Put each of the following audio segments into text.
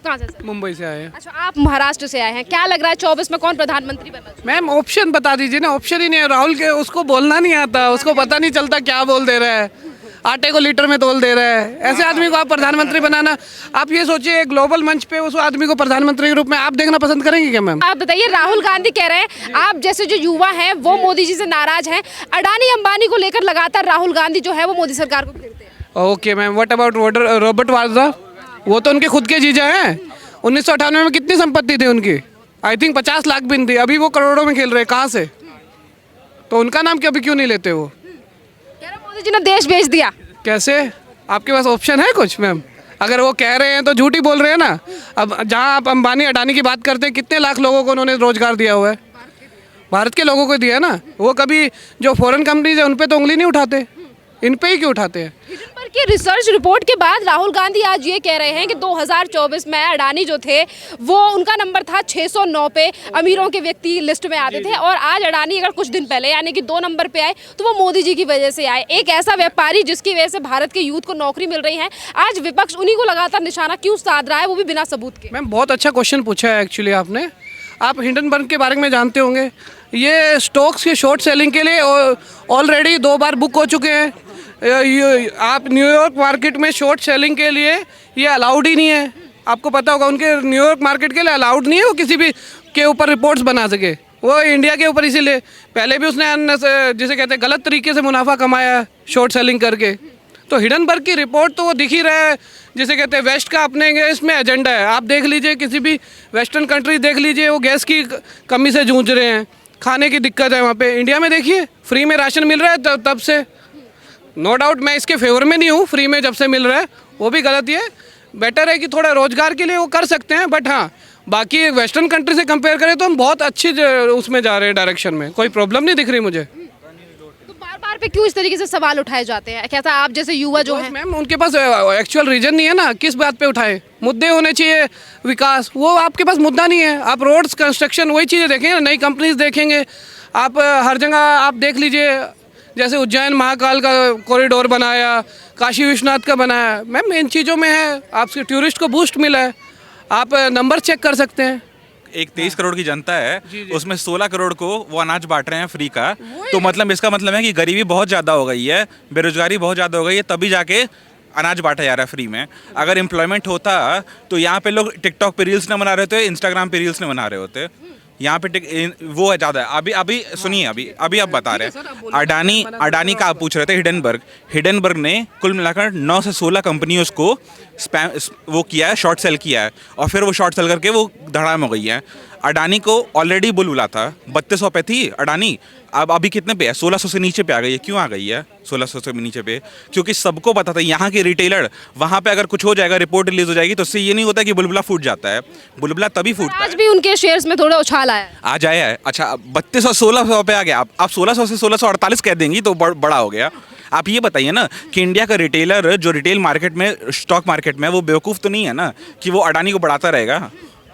आप कहाँ से सर? मुंबई से आए हैं। अच्छा, आप महाराष्ट्र से आए हैं। क्या लग रहा है 24 में कौन प्रधानमंत्री बनना चाहिए? मैम ऑप्शन बता दीजिए ना, ऑप्शन ही नहीं है। राहुल के उसको बोलना नहीं आता, उसको पता नहीं चलता क्या बोल दे रहा है, आटे को लीटर में तोल दे रहा है। ऐसे आदमी को आप प्रधानमंत्री बनाना, आप ये सोचिए ग्लोबल मंच पे उस आदमी को प्रधानमंत्री के रूप में आप देखना पसंद करेंगे क्या मैम? आप बताइए, राहुल गांधी कह रहे हैं आप जैसे जो युवा हैं वो मोदी जी से नाराज हैं। अडानी अंबानी को लेकर लगातार राहुल गांधी जो है वो मोदी सरकार को घेरते हैं। Okay ma'am, what about Robert Vadra? वो तो उनके खुद के जीजा हैं। 1998 में कितनी संपत्ति थी उनकी? आई थिंक 50 लाख भी नहीं थी। अभी वो करोड़ों में खेल रहे हैं, कहाँ से? तो उनका नाम कभी क्यों नहीं लेते वो? कह रहे मोदी जी ने देश बेच दिया। कैसे? आपके पास ऑप्शन है कुछ मैम? अगर वो कह रहे हैं तो झूठ ही बोल रहे हैं ना। अब जहाँ आप अंबानी अडानी की बात करते हैं, कितने लाख लोगों को उन्होंने रोजगार दिया हुआ है? भारत के लोगों को दिया है ना। वो कभी जो फॉरेन कंपनीज है उन पे तो उंगली नहीं उठाते, इन पे ही क्यों उठाते हैं? हिडनबर्ग की रिसर्च रिपोर्ट के बाद राहुल गांधी आज ये कह रहे हैं कि 2024 में अडानी जो थे वो उनका नंबर था 609 पे, अमीरों के व्यक्ति लिस्ट में आते थे। और आज अडानी अगर कुछ दिन पहले यानी कि 2 नंबर पे आए तो वो मोदी जी की वजह से आए। एक ऐसा व्यापारी जिसकी वजह से भारत के यूथ को नौकरी मिल रही है, आज विपक्ष उन्हीं को लगातार निशाना क्यों साध रहा है, वो भी बिना सबूत के? मैम बहुत अच्छा क्वेश्चन पूछा है एक्चुअली आपने। आप हिंडनबर्ग के बारे में जानते होंगे, ये स्टॉक्स के शॉर्ट सेलिंग के लिए ऑलरेडी 2 बार बुक हो चुके हैं। आप न्यूयॉर्क मार्केट में शॉर्ट सेलिंग के लिए ये अलाउड ही नहीं है। आपको पता होगा उनके न्यूयॉर्क मार्केट के लिए अलाउड नहीं है वो किसी भी के ऊपर रिपोर्ट्स बना सके। वो इंडिया के ऊपर इसीलिए पहले भी उसने जिसे कहते हैं गलत तरीके से मुनाफा कमाया शॉर्ट सेलिंग करके। तो हिडनबर्ग की रिपोर्ट तो वो दिख ही रहा है, जिसे कहते हैं वेस्ट का अपने इसमें एजेंडा है। आप देख लीजिए, किसी भी वेस्टर्न कंट्री देख लीजिए, वो गैस की कमी से जूझ रहे हैं, खाने की दिक्कत है वहाँ पे। इंडिया में देखिए फ्री में राशन मिल रहा है तब से। नो डाउट मैं इसके फेवर में नहीं हूँ, फ्री में जब से मिल रहा है वो भी गलत ही है। बेटर है कि थोड़ा रोजगार के लिए वो कर सकते हैं, बट हाँ बाकी वेस्टर्न कंट्री से कंपेयर करें तो हम बहुत अच्छी उसमें जा रहे हैं डायरेक्शन में। कोई प्रॉब्लम नहीं दिख रही मुझे। तो बार बार पे क्यों इस तरीके से सवाल उठाए जाते हैं? कैसा आप जैसे युवा जो है? मैम उनके पास एक्चुअल रीजन नहीं है ना, किस बात पे उठाए? मुद्दे होने चाहिए विकास, वो आपके पास मुद्दा नहीं है। आप रोड्स कंस्ट्रक्शन वही चीज़ें देखेंगे ना, नई कंपनीज देखेंगे आप। हर जगह आप देख लीजिए, जैसे उज्जैन महाकाल का कॉरिडोर बनाया, काशी विश्वनाथ का बनाया। मैम इन चीज़ों में है आपके टूरिस्ट को बूस्ट मिला है। आप नंबर चेक कर सकते हैं। एक 23 करोड़ की जनता है, उसमें 16 करोड़ को वो अनाज बांट रहे हैं फ्री का। तो मतलब इसका मतलब है कि गरीबी बहुत ज़्यादा हो गई है, बेरोजगारी बहुत ज़्यादा हो गई है, तभी जाके अनाज बांटा जा रहा है फ्री में। अगर एम्प्लॉयमेंट होता तो यहाँ पे लोग टिकटॉक पे रील्स ना बना रहे होते, इंस्टाग्राम पे रील्स ना बना रहे होते। यहाँ पे वो है ज़्यादा। अभी सुनिए, अभी आप बता रहे हैं अडानी का आप पूछ रहे थे। हिडनबर्ग ने कुल मिलाकर 9 से 16 कंपनियों को वो किया है, शॉर्ट सेल किया है, और फिर वो शॉर्ट सेल करके वो धड़ाम हो गई है। अडानी को ऑलरेडी बुलबुला था, 3200 पे थी अडानी, अब अभी कितने पे है? 1600 से नीचे पे आ गई है। क्यों आ गई है 1600 से नीचे पे? क्योंकि सबको पता था यहाँ के रिटेलर, वहाँ पे अगर कुछ हो जाएगा, रिपोर्ट रिलीज हो जाएगी, तो उससे ये नहीं होता कि बुलबुला फूट जाता है। बुलबुला तभी फूटता आज भी उनके शेयर्स में थोड़ा उछाल आया है। आज आया है। अच्छा 3200 1600 पे आ गया। आप 1600 से 1648 कह देंगी तो बड़ा हो गया। आप ये बताइए ना कि इंडिया का रिटेलर जो रिटेल मार्केट में, स्टॉक मार्केट में, वो बेवकूफ़ तो नहीं है ना कि वो अडानी को बढ़ाता रहेगा।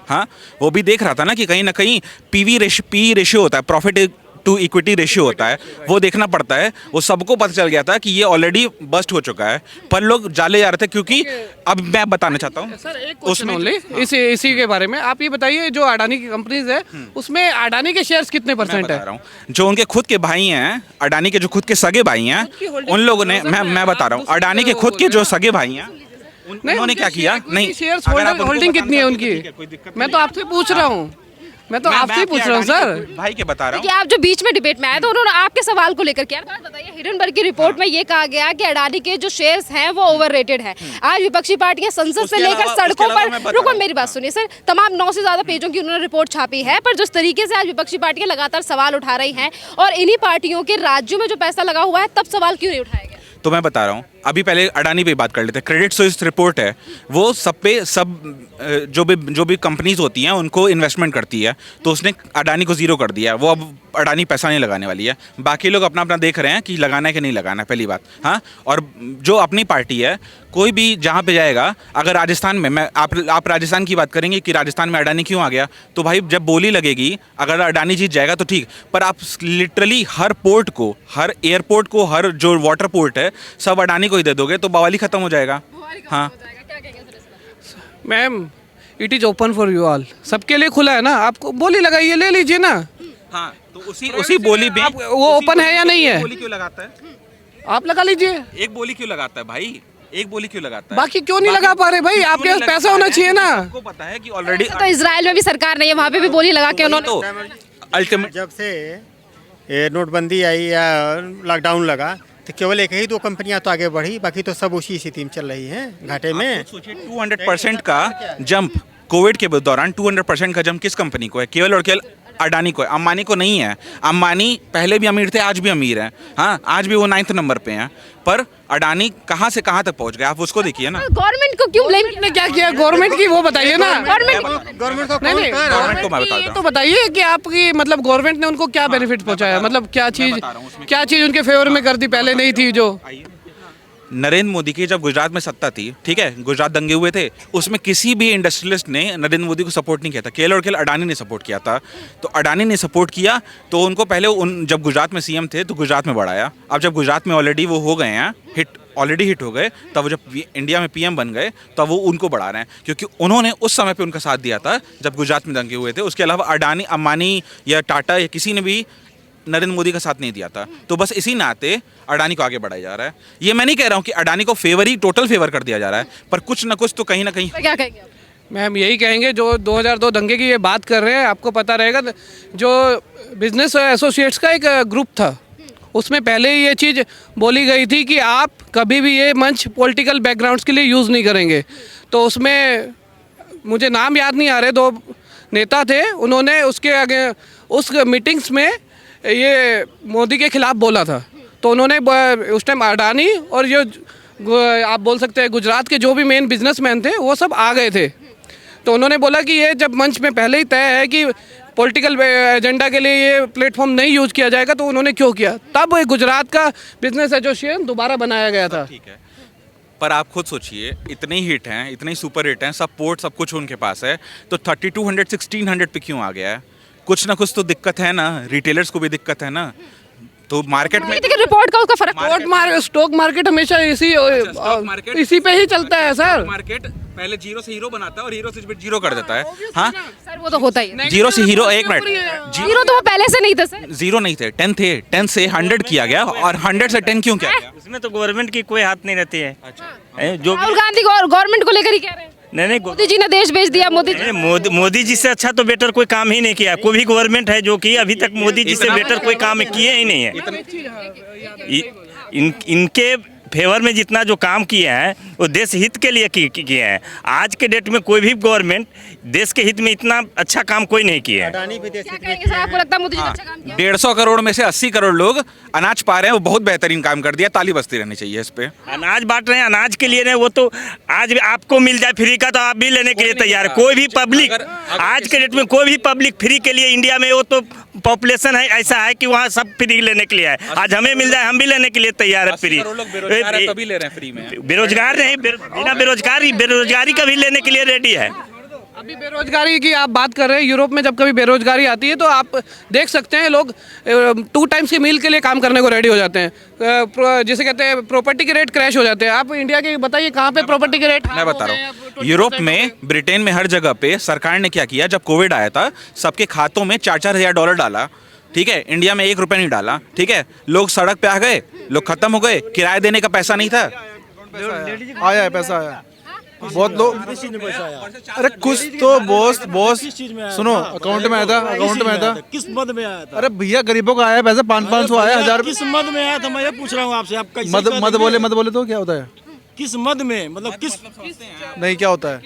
हाँ, वो भी देख रहा था ना कि कहीं ना कहीं पी रेशियो होता है, प्रॉफिट टू इक्विटी रेशियो होता है, वो देखना पड़ता है। वो सबको पता चल गया था कि ये ऑलरेडी बस्ट हो चुका है, पर लोग जाले जा रहे थे। क्योंकि अब मैं बताना चाहता हूँ सर एक क्वेश्चन ओनली इसी के बारे में। आप ये बताइए, जो अडानी की कंपनीज है उसमें अडानी के शेयर्स कितने परसेंट है? जो उनके खुद के भाई हैं, अडानी के जो खुद के सगे भाई हैं, उन लोगों ने, मैं बता रहा हूँ, अडानी के खुद के जो सगे भाई हैं उन्होंने क्या किया? नहीं, शेयर्स होल्डिंग कितनी है उनकी? मैं तो आपसे पूछ रहा हूँ, मैं तो आपसे ही पूछ रहा हूँ सर, भाई के बता रहा हूँ। कि आप जो बीच में डिबेट में आए तो उन्होंने आपके सवाल को लेकर क्या बात बताइए? हिडनबर्ग की रिपोर्ट में ये कहा गया कि अडानी के जो शेयर्स हैं वो ओवररेटेड है। आज विपक्षी पार्टियां संसद से लेकर सड़कों पर, रुको मेरी बात सुनिए सर, तमाम 9 से ज्यादा पेजों की उन्होंने रिपोर्ट छापी है, पर जिस तरीके से आज विपक्षी पार्टियां लगातार सवाल उठा रही हैं और इन्हीं पार्टियों के राज्यों में जो पैसा लगा हुआ है, तब सवाल क्यों नहीं उठाया गया? तो मैं बता रहा हूँ, अभी पहले अडानी पे बात कर लेते हैं। क्रेडिट स्विस रिपोर्ट है, वो सब पे जो भी कंपनीज होती हैं उनको इन्वेस्टमेंट करती है, तो उसने अडानी को जीरो कर दिया है। वो अब अडानी पैसा नहीं लगाने वाली है। बाकी लोग अपना अपना देख रहे हैं कि लगाना है कि नहीं लगाना है, पहली बात। हाँ, और जो अपनी पार्टी है, कोई भी जहाँ पे जाएगा, अगर राजस्थान में, आप राजस्थान की बात करेंगे कि राजस्थान में अडानी क्यों आ गया, तो भाई जब बोली लगेगी, अगर अडानी जीत जाएगा तो ठीक, पर आप लिटरली हर पोर्ट को, हर एयरपोर्ट को, हर जो वाटर पोर्ट है, सब अडानी को ही दे दोगे तो बवाली खत्म हो जाएगा। हाँ ma'am it is open for you all, सबके लिए खुला है ना, आपको बोली लगाइए, ले लीजिए ना। हाँ, तो उसी बोली में वो ओपन है या नहीं है, बोली क्यों लगाता है? आप लगा लीजिए। एक बोली क्यों लगाता है भाई, एक बोली क्यों लगाता है? बाकी क्यों नहीं लगा पा रहे भाई, आपके पास पैसा होना चाहिए ना। आपको पता है कि ऑलरेडी तो इजराइल में भी सरकार नहीं है, वहाँ पे भी बोली लगा के उन्होंने तो अल्टीमेट जब से ये नोटबंदी आई या लॉकडाउन लगा तो केवल एक ही दो कंपनियां तो आगे बढ़ी, बाकी तो सब उसी स्थिति में चल रही हैं घाटे में। सोचिए 200% का जंप कोविड के दौरान, 200% का जंप किस कंपनी को है? केवल और केवल अडानी को है, अंबानी को नहीं है। अंबानी पहले भी अमीर थे, आज भी अमीर हैं, हाँ आज भी वो 9th नंबर पे हैं, पर अडानी कहाँ से कहाँ तक पहुँच गए, आप उसको देखिए ना। गवर्नमेंट को क्यों ब्लेम ने क्या किया गवर्नमेंट की, वो बताइए ना। गवर्नमेंट गवर्नमेंट को नहीं नहीं, गवर्नमेंट को मैं बता ये रहा तो बताइए कि आपकी मतलब गवर्नमेंट ने उनको क्या बेनिफिट पहुंचाया, मतलब क्या चीज़ उनके फेवर में कर दी, पहले नहीं थी जो। नरेंद्र मोदी की जब गुजरात में सत्ता थी, ठीक है, गुजरात दंगे हुए थे, उसमें किसी भी इंडस्ट्रियलिस्ट ने नरेंद्र मोदी को सपोर्ट नहीं किया था, केवल और केवल अडानी ने सपोर्ट किया था। तो अडानी ने सपोर्ट किया तो उनको पहले जब गुजरात में सीएम थे तो गुजरात में बढ़ाया। अब जब गुजरात में ऑलरेडी वो हो गए हैं ऑलरेडी हिट हो गए, तब वो जब इंडिया में पीएम बन गए तब वो उनको बढ़ा रहे हैं, क्योंकि उन्होंने उस समय पे उनका साथ दिया था जब गुजरात में दंगे हुए थे। उसके अलावा अडानी, अंबानी या टाटा या किसी ने भी नरेंद्र मोदी का साथ नहीं दिया था। तो बस इसी नाते अडानी को आगे बढ़ाया जा रहा है। ये मैं नहीं कह रहा हूँ कि अडानी को फेवर ही टोटल फेवर कर दिया जा रहा है, पर कुछ ना कुछ तो कहीं ना कहीं। क्या कहेंगे आप? मैम यही कहेंगे, जो 2002 दंगे की ये बात कर रहे हैं, आपको पता रहेगा जो बिजनेस एसोसिएट्स का एक ग्रुप था, उसमें पहले ही ये चीज़ बोली गई थी कि आप कभी भी ये मंच पॉलिटिकल बैकग्राउंड्स के लिए यूज़ नहीं करेंगे। तो उसमें मुझे नाम याद नहीं आ रहे, 2 नेता थे, उन्होंने उसके आगे उस मीटिंग्स में ये मोदी के खिलाफ बोला था। तो उन्होंने उस टाइम अडानी और जो आप बोल सकते हैं गुजरात के जो भी मेन बिजनेसमैन थे वो सब आ गए थे। तो उन्होंने बोला कि ये जब मंच में पहले ही तय है कि पॉलिटिकल एजेंडा के लिए ये प्लेटफॉर्म नहीं यूज़ किया जाएगा, तो उन्होंने क्यों किया? तब गुजरात का बिजनेस एसोसिएशन दोबारा बनाया गया था। ठीक है, पर आप खुद सोचिए, इतने ही हिट हैं, इतने ही सुपर हिट हैं, सब पोर्ट सब कुछ उनके पास है, तो 3200 1600 पे क्यों आ गया है? कुछ ना कुछ तो दिक्कत है ना, रिटेलर्स को भी दिक्कत है ना। तो मार्केट में रिपोर्ट का उसका फर्क, स्टॉक मार्केट हमेशा इसी पे ही चलता है सर। मार्केट पहले जीरो से हीरो बनाता है और हीरो से जीरो कर देता है। हाँ सर वो तो होता ही है। जीरो से हीरो, एक मिनट, जीरो तो वो पहले से नहीं था सर, जीरो नहीं थे, 10 थे, 10 से 100 किया गया, और 100 से 10 क्यों किया गया? उसमें तो गवर्नमेंट की कोई हाथ नहीं रहती है। जो राहुल गांधी गवर्नमेंट को लेकर ही कह रहे हैं। नहीं मोदी जी ने देश भेज दिया, मोदी जी से अच्छा तो बेटर कोई काम ही नहीं किया। कोई भी गवर्नमेंट है जो कि अभी तक मोदी जी से बेटर कोई काम किए ही नहीं है। इनके फेवर में जितना जो काम किए हैं वो देश हित के लिए किए हैं। आज के डेट में कोई भी गवर्नमेंट देश के हित में इतना अच्छा काम कोई नहीं किया है। अडानी भी देश क्या कहेंगे सर, आपको लगता है मोदी जी ने अच्छा काम किया? 150 करोड़ में से 80 करोड़ लोग अनाज पा रहे हैं, वो बहुत बेहतरीन काम कर दिया, ताली बजती रहनी चाहिए इस पे। अनाज बांट रहे हैं, अनाज के लिए नहीं, वो तो आज भी आपको मिल जाए फ्री का तो आप भी लेने के लिए तैयार है। कोई भी पब्लिक आज के डेट में कोई भी पब्लिक फ्री के लिए इंडिया में, वो तो पॉपुलेशन है ऐसा है कि वहाँ सब फ्री लेने के लिए है। आज हमें मिल जाए हम भी लेने के लिए तैयार है फ्री। तभी ले रहे हैं फ्री में। बेरोजगार नहीं, बिना बेरोजगारी का भी लेने के लिए रेडी है। अभी बेरोजगारी की आप बात कर रहे हैं, यूरोप में जब कभी बेरोजगारी आती है तो आप देख सकते हैं लोग 2 टाइम्स की मील के लिए काम करने को रेडी हो जाते हैं, जिसे कहते हैं प्रॉपर्टी के रेट क्रैश हो जाते हैं। आप इंडिया के बताइए कहाँ पे प्रॉपर्टी के रेट? मैं बता रहा हूँ, यूरोप में, ब्रिटेन में, हर जगह पे सरकार ने क्या किया, जब कोविड आया था सबके खातों में $4,000 डाला, ठीक है, इंडिया में 1 रुपया नहीं डाला, ठीक है, लोग सड़क पे आ गए, लोग खत्म हो गए, किराया देने का पैसा नहीं था। आया है, पैसा आया, बहुत लोग। अरे कुछ तो बॉस सुनो, अकाउंट में आया था, अकाउंट में आया था। किस मद में आया था? अरे भैया गरीबों का आया है पैसा, 500 आया, 1000। किस मद में आया था, मैं ये पूछ रहा हूँ आपसे। आप कैसे मत बोले तो क्या होता है? किस मद में, मतलब किस नहीं क्या होता है?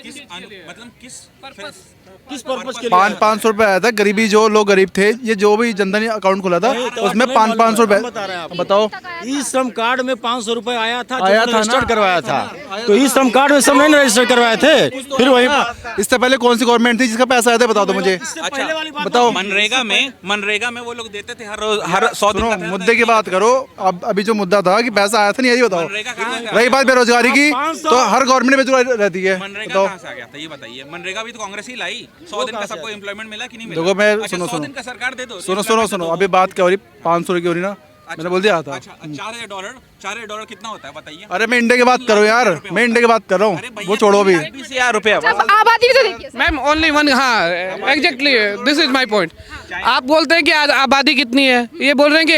मतलब किस पर्पस के लिए? 500 रुपए आया था। गरीबी, जो लोग गरीब थे, ये जो भी जनधन अकाउंट खुला था उसमें 500 रुपए। बता रहे हैं आप। बताओ, ई श्रम कार्ड में 500 रुपए आया था, आया था ना? रजिस्टर करवाया था। तो ई श्रम कार्ड में सब नहीं रजिस्टर करवाए थे, फिर वही इससे पहले कौन सी गवर्नमेंट थी जिसका पैसा आया था? बताओ तो मुझे, पहले वाली बात बताओ। मनरेगा में वो लोग देते थे हर 100 दिन सुनो, का। मुद्दे की बात करो। अब अभी जो मुद्दा था कि पैसा आया था नहीं, यही बताओ। मनरेगा कहाँ का? रही बात बेरोजगारी की, 500 तो हर गवर्नमेंट में बेरोजगारी रहती है। मनरेगा बताओ, कहाँ से आ गया था ये बताइए? मनरेगा भी तो कांग्रेस ही लाई। 100 दिन का सबको एम्प्लॉयमेंट मिला कि नहीं मिला? देखो मैं अच्छा, सुनो 100 दिन का सरकार दे दो। सुनो, अभी बात क्या हो रही, 500 की हो रही ना। मैंने बोल दिया था। अच्छा, $4,000 कितना होता है बताइए? अरे मैं इंडिया की बात कर रहा हूँ यार, मैं इंडिया की बात कर रहा हूँ, वो छोड़ो अभी। 20,000 रुपया। अब आबादी भी तो देखिए सर। मैम ओनली वन, हाँ exactly this is my point. आप बोलते हैं कि आबादी कितनी है, ये बोल रहे हैं कि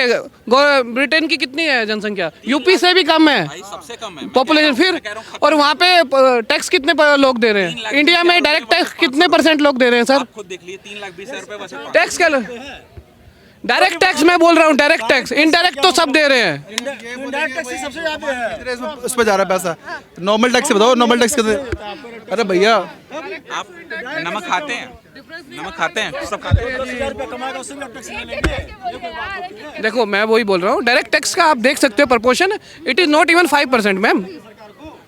ब्रिटेन की कितनी है जनसंख्या, यूपी से भी कम है सबसे कम है पॉपुलेशन। फिर और वहाँ पे टैक्स कितने लोग दे रहे हैं? इंडिया में डायरेक्ट टैक्स कितने % लोग दे रहे हैं सर? खुद देख लिए 3,20,000 रुपए बस। टैक्स क्या? डायरेक्ट टैक्स मैं बोल रहा हूँ, डायरेक्ट टैक्स, इनडायरेक्ट तो सब दे रहे हैं। उस पर जा रहा है पैसा, नॉर्मल टैक्स बताओ, नॉर्मल टैक्स कितने? अरे भैया आप नमक खाते हैं? नमक खाते हैं? सब खाते हैं। देखो मैं वही बोल रहा हूँ, डायरेक्ट टैक्स का आप देख सकते हो proportion, it is not even 5% ma'am.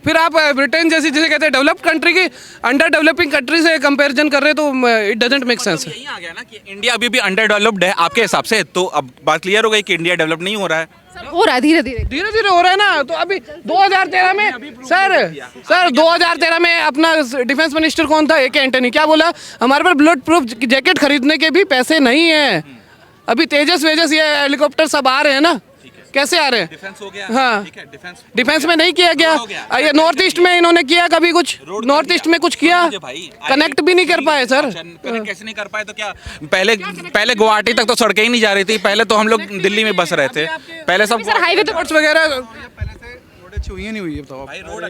फिर आप ब्रिटेन जैसी, जिसे कहते हैं डेवलप्ड कंट्री की, अंडर डेवलपिंग कंट्री से कंपैरिजन कर रहे हैं, तो इट डजंट मेक सेंस। यही आ गया ना कि इंडिया अभी भी अंडर डेवलप्ड है आपके हिसाब से, तो अब बात क्लियर हो गई कि इंडिया डेवलप नहीं हो रहा है। सर हो रहा है धीरे धीरे। धीरे धीरे हो रहा है ना। तो अभी 2013 में सर 2013 में अपना डिफेंस मिनिस्टर कौन था? AK Antony. क्या बोला? हमारे पास बुलेट प्रूफ जैकेट खरीदने के भी पैसे नहीं है। अभी तेजस वेजस ये हेलीकॉप्टर सब आ रहे हैं ना, कैसे आ रहे हैं? डिफेंस हो गया, हाँ, ठीक है, डिफेंस में नहीं किया गया। ये नॉर्थ ईस्ट में इन्होंने किया कभी कुछ? नॉर्थ ईस्ट में कुछ किया? कनेक्ट भी नहीं कर पाए सर। कैसे नहीं कर पाए? तो क्या पहले गुवाहाटी तक तो सड़कें ही नहीं जा रही थी, पहले तो हम लोग दिल्ली में बस रहे थे, पहले सब सर हाईवे तो रोड्स वगैरह हुई है नहीं हुई है बताओ? भाई रोड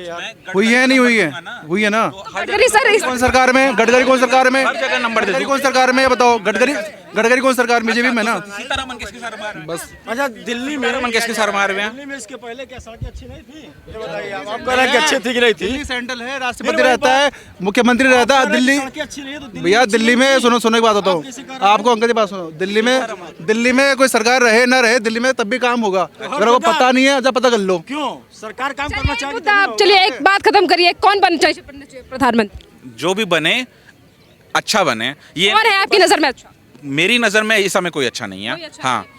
हुई है नहीं हुई है? हुई है ना। गडकरी सर कौन सरकार में? गडकरी कौन सरकार में? हर जगह नंबर दे गडकरी दो। कौन सरकार में? ये बताओ, गडकरी कौन सरकार में? बीजेपी में ना। सीतारमन किसके सर मार बस? अच्छा दिल्ली में, सीतारमन किसके सर मार में? दिल्ली में इसके पहले क्या सड़कें अच्छी नहीं थी? ये बताइए आप कह रहे हैं कि अच्छी थी कि नहीं थी? दिल्ली सेंट्रल है, राष्ट्रपति रहता है, मुख्यमंत्री रहता है दिल्ली। सड़कें अच्छी नहीं है तो भैया दिल्ली में सुनो की बात होता हूँ आपको, अंकल जी बात सुनो। दिल्ली में कोई सरकार रहे ना रहे, दिल्ली में तब भी काम होगा। अगर वो पता नहीं है, जब पता कर लो। क्यों सरकार काम करना चाहिए? मुद्दा आप चलिए एक बात खत्म करिए, कौन बनना चाहिए प्रधानमंत्री? जो भी बने अच्छा बने। ये कौन है आपकी नजर में अच्छा? मेरी नज़र में इस समय कोई अच्छा नहीं है। हाँ,